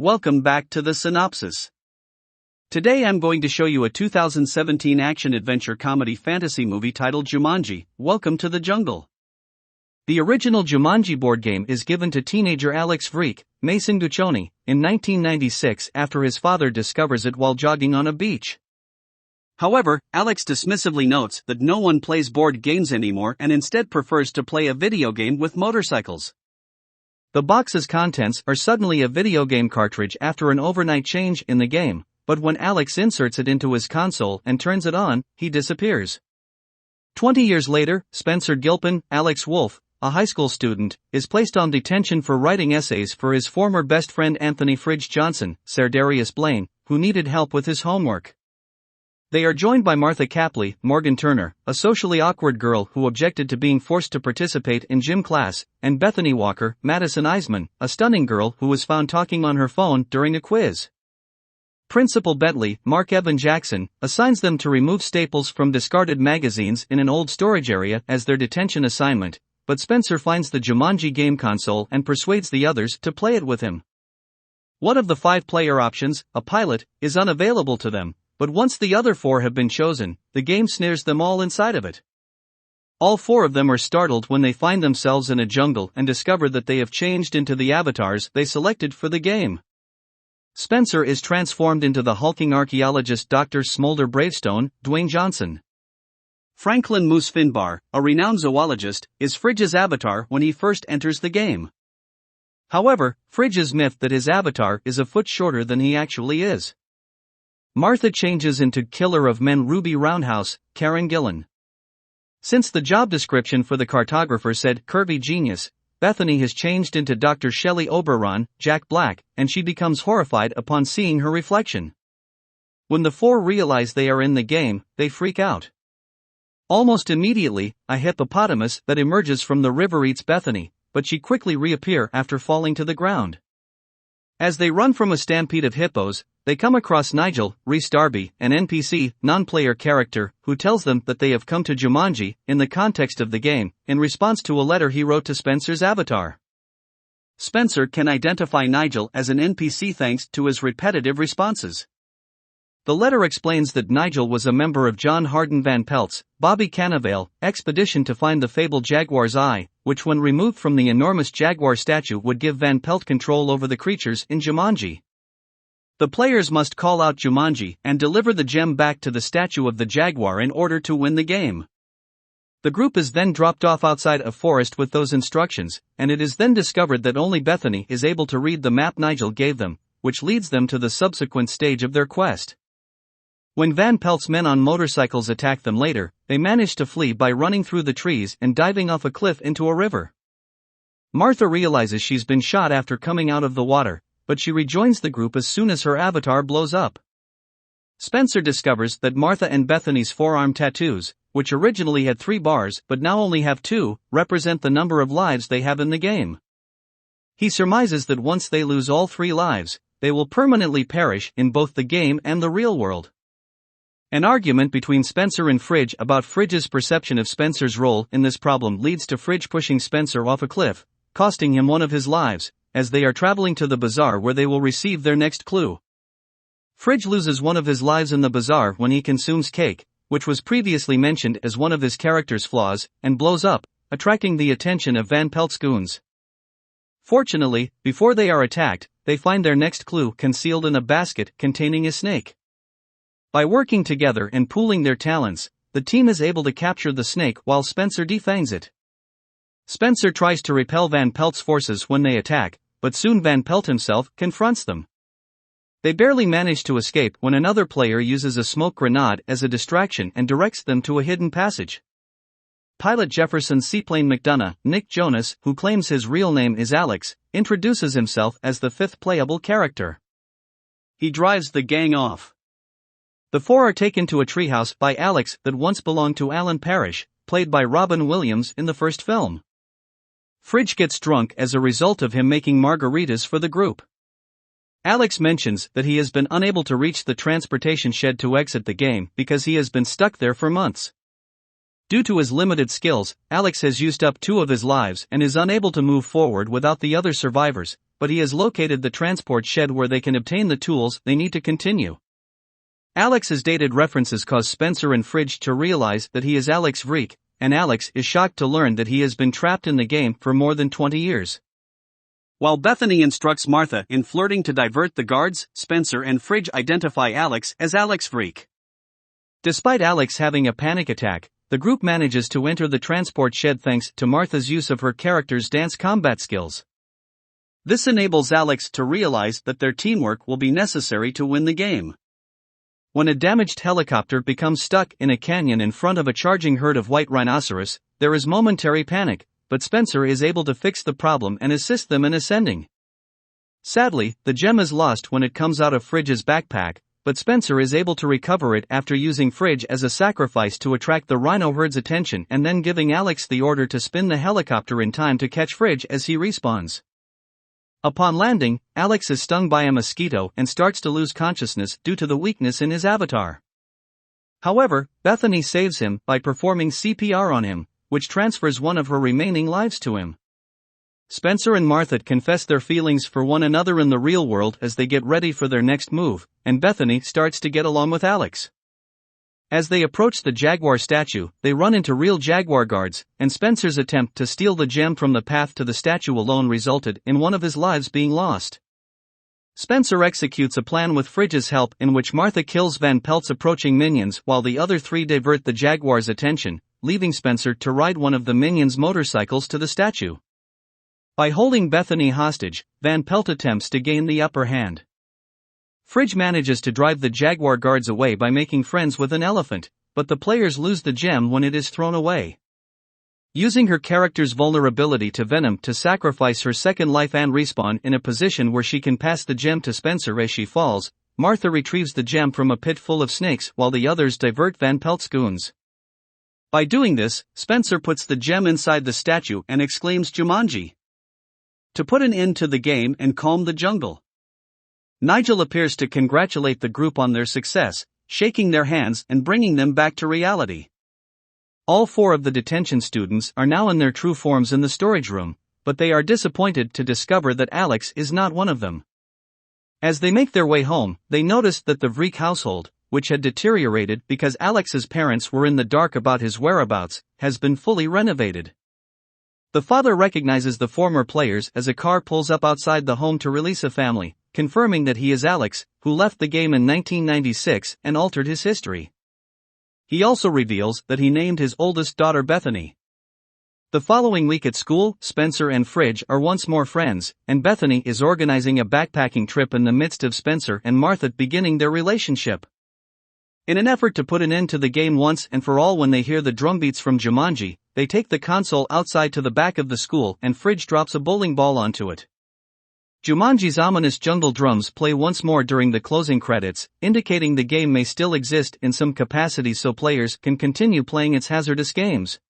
welcome back to the synopsis. Today I'm going to show you a 2017 action-adventure comedy fantasy movie titled Jumanji, Welcome to the Jungle. The original Jumanji board game is given to teenager Alex Freak, Mason Guccione, in 1996 after his father discovers it while jogging on a beach. However, Alex dismissively notes that no one plays board games anymore and instead prefers to play a video game with motorcycles. The box's contents are suddenly a video game cartridge after an overnight change in the game, but when Alex inserts it into his console and turns it on, he disappears. 20 years later, Spencer Gilpin, Alex Wolf, a high school student, is placed on detention for writing essays for his former best friend Anthony Fridge Johnson, Sardarius Blaine, who needed help with his homework. They are joined by Martha Capley, Morgan Turner, a socially awkward girl who objected to being forced to participate in gym class, and Bethany Walker, Madison Eisman, a stunning girl who was found talking on her phone during a quiz. Principal Bentley, Mark Evan Jackson, assigns them to remove staples from discarded magazines in an old storage area as their detention assignment, but Spencer finds the Jumanji game console and persuades the others to play it with him. One of the 5 player options, a pilot, is unavailable to them, but once the other 4 have been chosen, the game snares them all inside of it. All 4 of them are startled when they find themselves in a jungle and discover that they have changed into the avatars they selected for the game. Spencer is transformed into the hulking archaeologist Dr. Smolder Bravestone, Dwayne Johnson. Franklin Moose Finbar, a renowned zoologist, is Fridge's avatar when he first enters the game. However, Fridge is miffed that his avatar is a foot shorter than he actually is. Martha changes into Killer of Men Ruby Roundhouse, Karen Gillan. Since the job description for the cartographer said curvy genius, Bethany has changed into Dr. Shelley Oberon, Jack Black, and she becomes horrified upon seeing her reflection. When the 4 realize they are in the game, they freak out. Almost immediately, a hippopotamus that emerges from the river eats Bethany, but she quickly reappears after falling to the ground. As they run from a stampede of hippos, they come across Nigel, Rhys Darby, an NPC, non-player character, who tells them that they have come to Jumanji, in the context of the game, in response to a letter he wrote to Spencer's avatar. Spencer can identify Nigel as an NPC thanks to his repetitive responses. The letter explains that Nigel was a member of John Hardin Van Pelt's, Bobby Cannavale, expedition to find the fabled Jaguar's eye, which when removed from the enormous Jaguar statue would give Van Pelt control over the creatures in Jumanji. The players must call out Jumanji and deliver the gem back to the statue of the Jaguar in order to win the game. The group is then dropped off outside a forest with those instructions, and it is then discovered that only Bethany is able to read the map Nigel gave them, which leads them to the subsequent stage of their quest. When Van Pelt's men on motorcycles attack them later, they manage to flee by running through the trees and diving off a cliff into a river. Martha realizes she's been shot after coming out of the water, but she rejoins the group as soon as her avatar blows up. Spencer discovers that Martha and Bethany's forearm tattoos, which originally had 3 bars but now only have 2, represent the number of lives they have in the game. He surmises that once they lose all 3 lives, they will permanently perish in both the game and the real world. An argument between Spencer and Fridge about Fridge's perception of Spencer's role in this problem leads to Fridge pushing Spencer off a cliff, costing him one of his lives, as they are traveling to the bazaar where they will receive their next clue. Fridge loses one of his lives in the bazaar when he consumes cake, which was previously mentioned as one of his character's flaws, and blows up, attracting the attention of Van Pelt's goons. Fortunately, before they are attacked, they find their next clue concealed in a basket containing a snake. By working together and pooling their talents, the team is able to capture the snake while Spencer defangs it. Spencer tries to repel Van Pelt's forces when they attack, but soon Van Pelt himself confronts them. They barely manage to escape when another player uses a smoke grenade as a distraction and directs them to a hidden passage. Pilot Jefferson Seaplane McDonough, Nick Jonas, who claims his real name is Alex, introduces himself as the 5th playable character. He drives the gang off. The 4 are taken to a treehouse by Alex that once belonged to Alan Parrish, played by Robin Williams in the first film. Fridge gets drunk as a result of him making margaritas for the group. Alex mentions that he has been unable to reach the transportation shed to exit the game because he has been stuck there for months. Due to his limited skills, Alex has used up 2 of his lives and is unable to move forward without the other survivors, but he has located the transport shed where they can obtain the tools they need to continue. Alex's dated references cause Spencer and Fridge to realize that he is Alex Vreek, and Alex is shocked to learn that he has been trapped in the game for more than 20 years. While Bethany instructs Martha in flirting to divert the guards, Spencer and Fridge identify Alex as Alex Vreek. Despite Alex having a panic attack, the group manages to enter the transport shed thanks to Martha's use of her character's dance combat skills. This enables Alex to realize that their teamwork will be necessary to win the game. When a damaged helicopter becomes stuck in a canyon in front of a charging herd of white rhinoceros, there is momentary panic, but Spencer is able to fix the problem and assist them in ascending. Sadly, the gem is lost when it comes out of Fridge's backpack, but Spencer is able to recover it after using Fridge as a sacrifice to attract the rhino herd's attention and then giving Alex the order to spin the helicopter in time to catch Fridge as he respawns. Upon landing, Alex is stung by a mosquito and starts to lose consciousness due to the weakness in his avatar. However, Bethany saves him by performing CPR on him, which transfers one of her remaining lives to him. Spencer and Martha confess their feelings for one another in the real world as they get ready for their next move, and Bethany starts to get along with Alex. As they approach the jaguar statue, they run into real jaguar guards, and Spencer's attempt to steal the gem from the path to the statue alone resulted in one of his lives being lost. Spencer executes a plan with Fridge's help in which Martha kills Van Pelt's approaching minions while the other three divert the jaguar's attention, leaving Spencer to ride one of the minions' motorcycles to the statue. By holding Bethany hostage, Van Pelt attempts to gain the upper hand. Fridge manages to drive the jaguar guards away by making friends with an elephant, but the players lose the gem when it is thrown away. Using her character's vulnerability to venom to sacrifice her second life and respawn in a position where she can pass the gem to Spencer as she falls, Martha retrieves the gem from a pit full of snakes while the others divert Van Pelt's goons. By doing this, Spencer puts the gem inside the statue and exclaims Jumanji to put an end to the game and calm the jungle. Nigel appears to congratulate the group on their success, shaking their hands and bringing them back to reality. All four of the detention students are now in their true forms in the storage room, but they are disappointed to discover that Alex is not one of them. As they make their way home, they notice that the Vreek household, which had deteriorated because Alex's parents were in the dark about his whereabouts, has been fully renovated. The father recognizes the former players as a car pulls up outside the home to release a family, confirming that he is Alex, who left the game in 1996 and altered his history. He also reveals that he named his oldest daughter Bethany. The following week at school, Spencer and Fridge are once more friends, and Bethany is organizing a backpacking trip in the midst of Spencer and Martha beginning their relationship. In an effort to put an end to the game once and for all when they hear the drumbeats from Jumanji, they take the console outside to the back of the school and Fridge drops a bowling ball onto it. Jumanji's ominous jungle drums play once more during the closing credits, indicating the game may still exist in some capacity so players can continue playing its hazardous games.